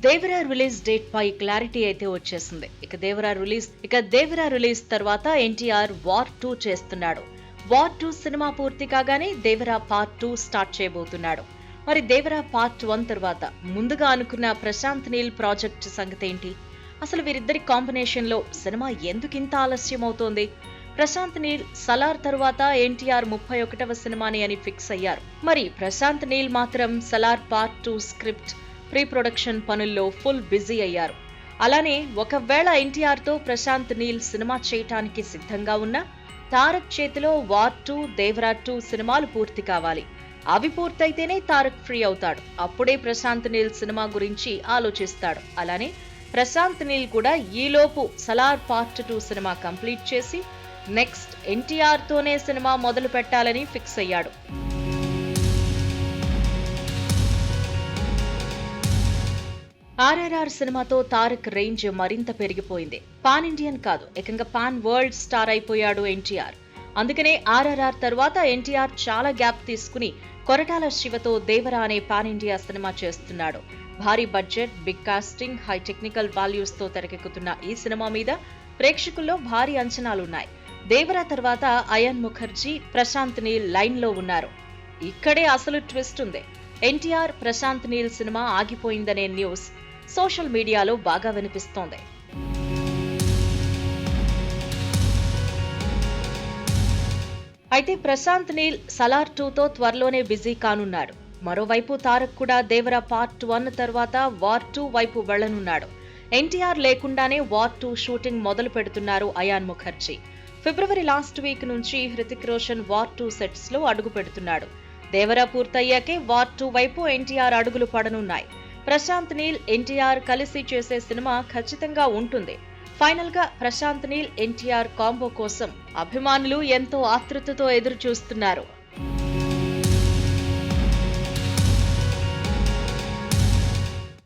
Devara release date పై clarity అయితే వచ్చేసింది. Devara release తర్వాత ఎన్టీఆర్ వార్ 2 చేస్తున్నాడు. వార్ 2 సినిమా పూర్తి కాగానే దేవరా పార్ట్ 2 స్టార్ట్ చేయబోతున్నాడు. మరి దేవరా పార్ట్ 1 తర్వాత ముందుగా అనుకున్న ప్రశాంత్ నీల్ ప్రాజెక్ట్ సంగతి ఏంటి? అసలు వీరిద్దరి కాంబినేషన్ లో సినిమా ఎందుకింత ఆలస్యం అవుతోంది? ప్రశాంత్ నీల్ సలార్ తరువాత ఎన్టీఆర్ 31వ సినిమాని అని ఫిక్స్ అయ్యారు. మరి ప్రశాంత్ నీల్ మాత్రం Salaar part 2 script pre production పనుల్లో ఫుల్ బిజీ అయ్యారు. అలానే ఒకవేళ ఎన్టీఆర్ తో ప్రశాంత్ నీల్ సినిమా చేయటానికి సిద్ధంగా ఉన్న తారక్ చేతిలో వార్ 2, దేవరా 2 సినిమాలు పూర్తి కావాలి. అవి పూర్తయితేనే తారక్ ఫ్రీ అవుతాడు. అప్పుడే ప్రశాంత్ నీల్ సినిమా గురించి ఆలోచిస్తాడు. అలానే ప్రశాంత్ నీల్ కూడా ఈలోపు సలార్ పార్ట్ 2 సినిమా కంప్లీట్ చేసి నెక్స్ట్ ఎన్టీఆర్ తోనే సినిమా మొదలు పెట్టాలని ఫిక్స్ అయ్యాడు. ఆర్ఆర్ఆర్ సినిమాతో తారక్ రేంజ్ మరింత పెరిగిపోయింది. పాన్ ఇండియన్ కాదు, ఏకంగా పాన్ వరల్డ్ స్టార్ అయిపోయాడు ఎన్టీఆర్. అందుకనే ఆర్ఆర్ఆర్ తర్వాత ఎన్టీఆర్ చాలా గ్యాప్ తీసుకుని కొరటాల శివతో దేవరా అనే పాన్ ఇండియా సినిమా చేస్తున్నాడు. భారీ budget, big casting, high technical values తో తెరకెక్కుతున్న ఈ సినిమా మీద ప్రేక్షకుల్లో భారీ అంచనాలున్నాయి. దేవరా తర్వాత అయాన్ ముఖర్జీ, ప్రశాంత్ నీల్ లైన్ లో ఉన్నారు. ఇక్కడే అసలు ట్విస్ట్ ఉంది. ఎన్టీఆర్ ప్రశాంత్ నీల్ సినిమా ఆగిపోయిందనే న్యూస్ సోషల్ మీడియాలో బాగా వినిపిస్తోంది. అయితే ప్రశాంత్ నీల్ సలార్ 2తో త్వరలోనే బిజీ కానున్నాడు. మరోవైపు తారక్ కూడా దేవరా పార్ట్ 1 తర్వాత వార్ 2 వైపు వెళ్లనున్నాడు. ఎన్టీఆర్ లేకుండానే వార్ 2 షూటింగ్ మొదలు పెడుతున్నారు అయాన్ ముఖర్జీ. ఫిబ్రవరి లాస్ట్ వీక్ నుంచి హృతిక్ రోషన్ వార్ 2 సెట్స్ లో అడుగు పెడుతున్నాడు. దేవరా పూర్తయ్యాకే వార్ 2 వైపు ఎన్టీఆర్ అడుగులు పడనున్నాయి. ప్రశాంత్ నీల్, ఎన్టీఆర్ కలిసి చేసే సినిమా ఖచ్చితంగా ఉంటుంది. ఫైనల్ గా ప్రశాంత్ నీల్, ఎన్టీఆర్ కాంబో కోసం అభిమానులు ఎంతో ఆతృతతో ఎదురు చూస్తున్నారు.